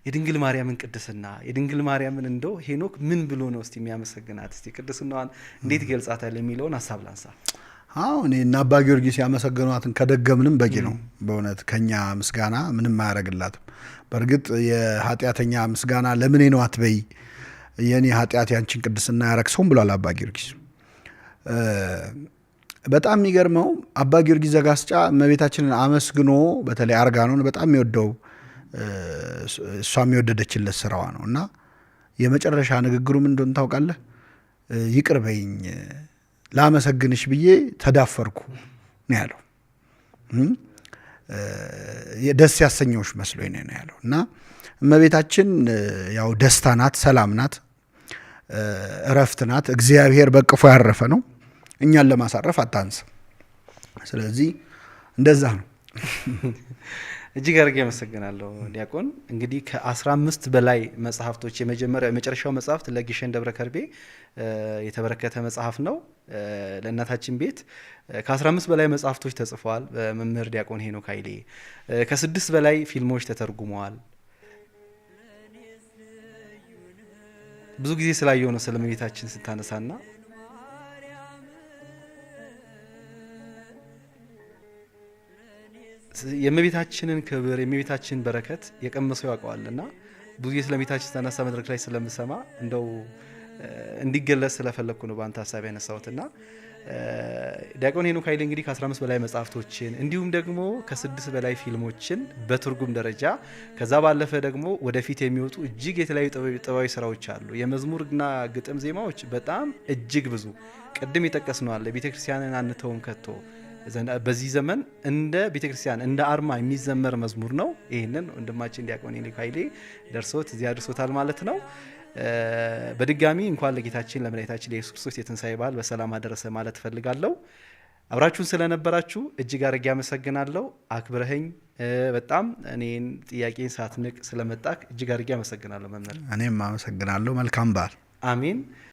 የድንግል ማርያምን ቅድስና የድንግል ማርያምን እንደው ሄኖክ ምን ብሎ ነው እስቲ የሚያመሰግናት እስቲ ቅድስናዋን እንዴት ይገልጻታል የሚለውን ሐሳብ ላንሳ። አዎ እኔና አባ ጊዮርጊስ ያመሰገኗትን ከደገምንም በቂ ነው። በእውነት ከኛ ምስጋና ምንም አያረግላትም። በእርግጥ የኃጢአተኛ ምስጋና ለምኔ ነው አትበይ፣ የኔ ኃጢአት ያንቺን ቅድስና ያረክሰውም ብሏል አባ ጊዮርጊስ። በጣም የሚገርመው አባ ጊዮርጊስ ዘጋስጫ እመቤታችንን አመስግኖ በተለይ አርጋኖን በጣም የሚወደው እሷም የወደደችለት ስራዋ ነው እና የመጨረሻ ንግግሩ ምን እንደሆነ ታውቃለህ? ይቅር በይኝ ላመሰግንሽ ብዬ ተዳፈርኩ ነው ያለው። ደስ ያሰኘውሽ መስሎኝ ነው ያለው። እና እመቤታችን ያው ደስታ ናት፣ ሰላም ናት፣ እረፍት ናት። እግዚአብሔር በቅፎ ያረፈ ነው፣ እኛን ለማሳረፍ አታንስም። ስለዚህ እንደዛ ነው። እጅግ አድርጌ አመሰግናለሁ ዲያቆን። እንግዲህ ከ15 በላይ መጽሐፍቶች የመጨረሻው መጽሐፍት ለግሸን ደብረ ከርቤ የተበረከተ መጽሐፍ ነው። ለእናታችን ቤት ከ15 በላይ መጽሐፍቶች ተጽፈዋል በመምህር ዲያቆን ሄኖክ ኃይሌ። ከ6 በላይ ፊልሞች ተተርጉመዋል። ብዙ ጊዜ ስላየው ነው ስለ እመቤታችን ስታነሳና የእመቤታችንን ክብር የእመቤታችንን በረከት የቀመሰው ያውቀዋልና ብዙ ጊዜ ስለ እመቤታችን ስታነሳ መድረክ ላይ ስለምሰማ እንደው እንዲገለጽ ስለፈለግኩ ነው በአንተ ሀሳብ ያነሳሁትና ዲያቆን ሄኖክ ኃይሌ እንግዲህ ከ15 በላይ መጽሐፍቶችን እንዲሁም ደግሞ ከ6 በላይ ፊልሞችን በትርጉም ደረጃ ከዛ ባለፈ ደግሞ ወደፊት የሚወጡ እጅግ የተለያዩ ጥበባዊ ስራዎች አሉ። የመዝሙርና ግጥም ዜማዎች በጣም እጅግ ብዙ ቅድም የጠቀስነዋል። ቤተክርስቲያንን አንተውም ከቶ በዚህ ዘመን እንደ ቤተክርስቲያን እንደ አርማ የሚዘመር መዝሙር ነው። ይህንን ወንድማችን ዲያቆን ሄኖክ ኃይሌ ደርሶት እዚያ አድርሶታል ማለት ነው። በድጋሚ እንኳን ለጌታችን ለመድኃኒታችን ለኢየሱስ ክርስቶስ የትንሣኤ በዓል በሰላም አደረሰ ማለት እፈልጋለሁ። አብራችሁን ስለነበራችሁ እጅግ አድርጌ አመሰግናለሁ። አክብረኸኝ በጣም እኔን ጥያቄን ሳትንቅ ስለመጣክ እጅግ አድርጌ አመሰግናለሁ መምህር። እኔም አመሰግናለሁ። መልካም በዓል። አሜን።